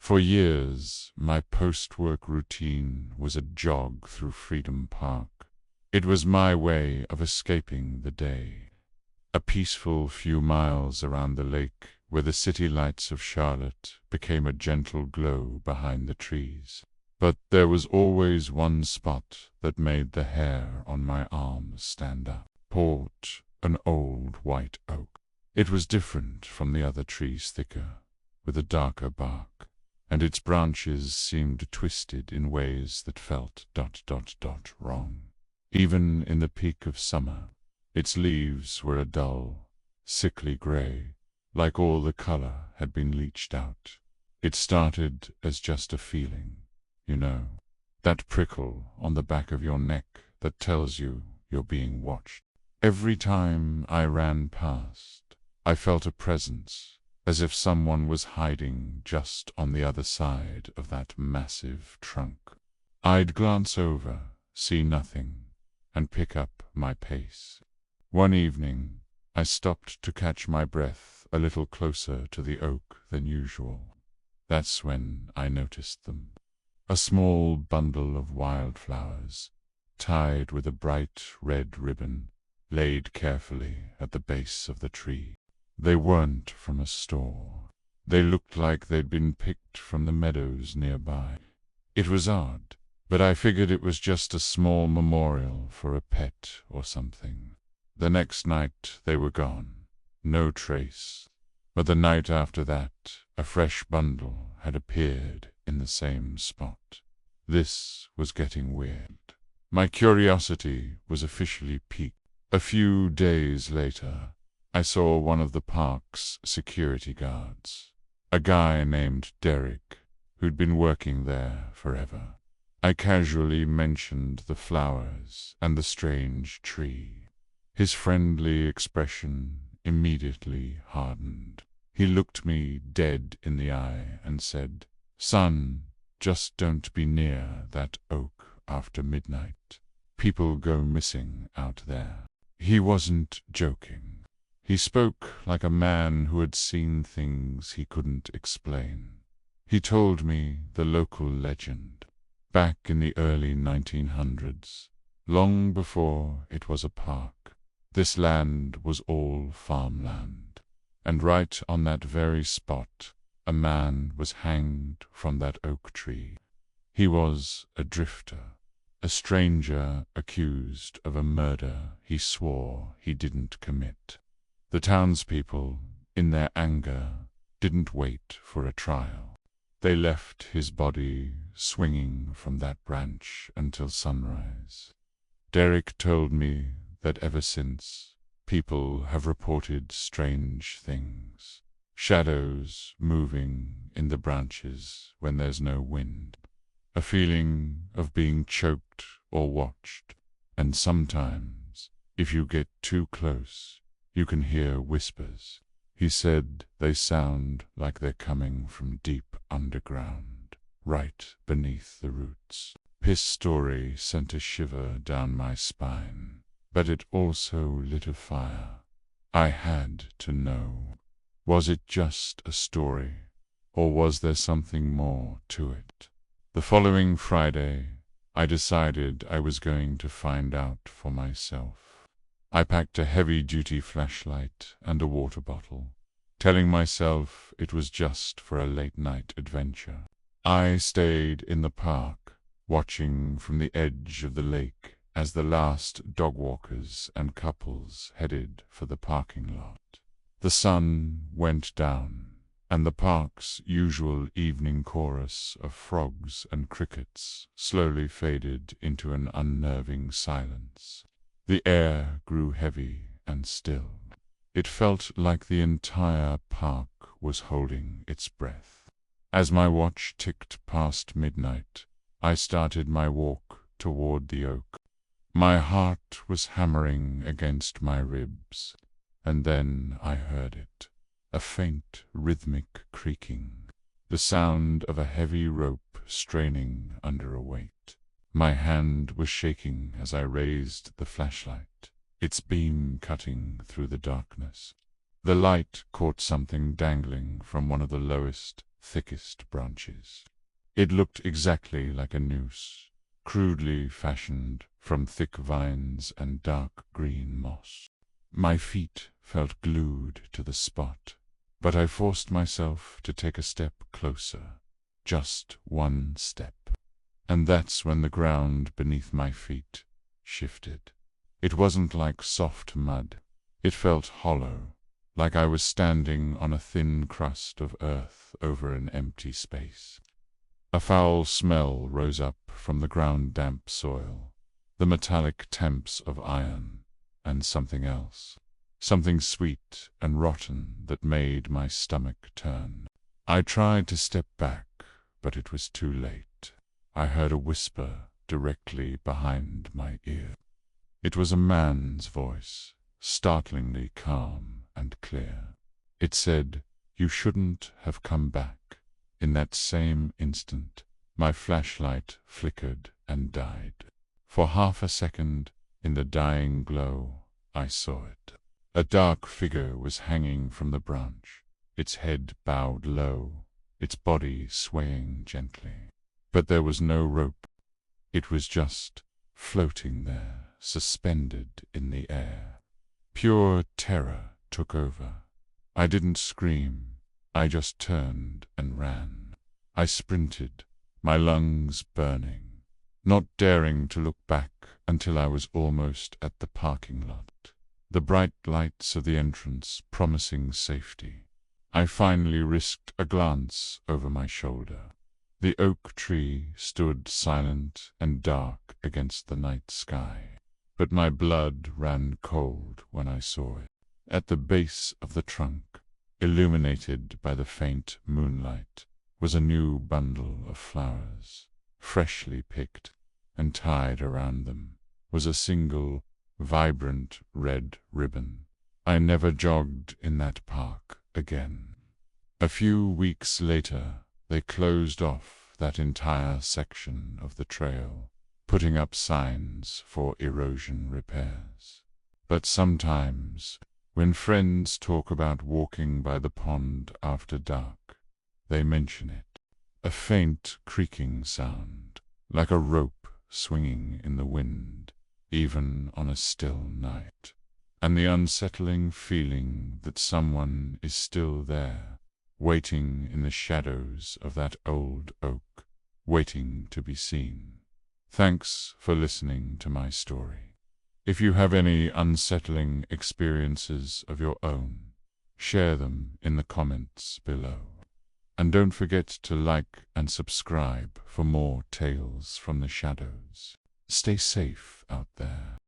For years, my post-work routine was a jog through Freedom Park. It was my way of escaping the day. A peaceful few miles around the lake where the city lights of Charlotte became a gentle glow behind the trees. But there was always one spot that made the hair on my arms stand up. Port, an old white oak. It was different from the other trees, thicker, with a darker bark, and its branches seemed twisted in ways that felt ... wrong. Even in the peak of summer, its leaves were a dull, sickly gray, like all the color had been leached out. It started as just a feeling, you know, that prickle on the back of your neck that tells you you're being watched. Every time I ran past, I felt a presence, as if someone was hiding just on the other side of that massive trunk. I'd glance over, see nothing, and pick up my pace. One evening, I stopped to catch my breath a little closer to the oak than usual. That's when I noticed them. A small bundle of wildflowers, tied with a bright red ribbon, laid carefully at the base of the tree. They weren't from a store. They looked like they'd been picked from the meadows nearby. It was odd, but I figured it was just a small memorial for a pet or something. The next night they were gone. No trace. But the night after that, a fresh bundle had appeared in the same spot. This was getting weird. My curiosity was officially piqued. A few days later, I saw one of the park's security guards, a guy named Derek, who'd been working there forever. I casually mentioned the flowers and the strange tree. His friendly expression immediately hardened. He looked me dead in the eye and said, "Son, just don't be near that oak after midnight. People go missing out there." He wasn't joking. He spoke like a man who had seen things he couldn't explain. He told me the local legend. Back in the early 1900s, long before it was a park, this land was all farmland. And right on that very spot, a man was hanged from that oak tree. He was a drifter, a stranger accused of a murder he swore he didn't commit. The townspeople, in their anger, didn't wait for a trial. They left his body swinging from that branch until sunrise. Derek told me that ever since, people have reported strange things. Shadows moving in the branches when there's no wind. A feeling of being choked or watched. And sometimes, if you get too close, you can hear whispers. He said they sound like they're coming from deep underground, right beneath the roots. His story sent a shiver down my spine, but it also lit a fire. I had to know. Was it just a story, or was there something more to it? The following Friday, I decided I was going to find out for myself. I packed a heavy-duty flashlight and a water bottle, telling myself it was just for a late-night adventure. I stayed in the park, watching from the edge of the lake as the last dog-walkers and couples headed for the parking lot. The sun went down, and the park's usual evening chorus of frogs and crickets slowly faded into an unnerving silence. The air grew heavy and still. It felt like the entire park was holding its breath. As my watch ticked past midnight, I started my walk toward the oak. My heart was hammering against my ribs, and then I heard it. A faint, rhythmic creaking, the sound of a heavy rope straining under a weight. My hand was shaking as I raised the flashlight, its beam cutting through the darkness. The light caught something dangling from one of the lowest, thickest branches. It looked exactly like a noose, crudely fashioned from thick vines and dark green moss. My feet felt glued to the spot, but I forced myself to take a step closer, just one step. And that's when the ground beneath my feet shifted. It wasn't like soft mud. It felt hollow, like I was standing on a thin crust of earth over an empty space. A foul smell rose up from the ground-damp soil, the metallic temps of iron, and something else. Something sweet and rotten that made my stomach turn. I tried to step back, but it was too late. I heard a whisper directly behind my ear. It was a man's voice, startlingly calm and clear. It said, "You shouldn't have come back." In that same instant, my flashlight flickered and died. For half a second, in the dying glow, I saw it. A dark figure was hanging from the branch, its head bowed low, its body swaying gently. But there was no rope. It was just floating there, suspended in the air. Pure terror took over. I didn't scream. I just turned and ran. I sprinted, my lungs burning, not daring to look back until I was almost at the parking lot. The bright lights of the entrance promising safety. I finally risked a glance over my shoulder. The oak tree stood silent and dark against the night sky, but my blood ran cold when I saw it. At the base of the trunk, illuminated by the faint moonlight, was a new bundle of flowers. Freshly picked and tied around them was a single, vibrant red ribbon. I never jogged in that park again. A few weeks later, they closed off that entire section of the trail, putting up signs for erosion repairs. But sometimes, when friends talk about walking by the pond after dark, they mention it. A faint creaking sound, like a rope swinging in the wind, even on a still night. And the unsettling feeling that someone is still there, waiting in the shadows of that old oak, waiting to be seen. Thanks for listening to my story. If you have any unsettling experiences of your own, share them in the comments below. And don't forget to like and subscribe for more tales from the shadows. Stay safe out there.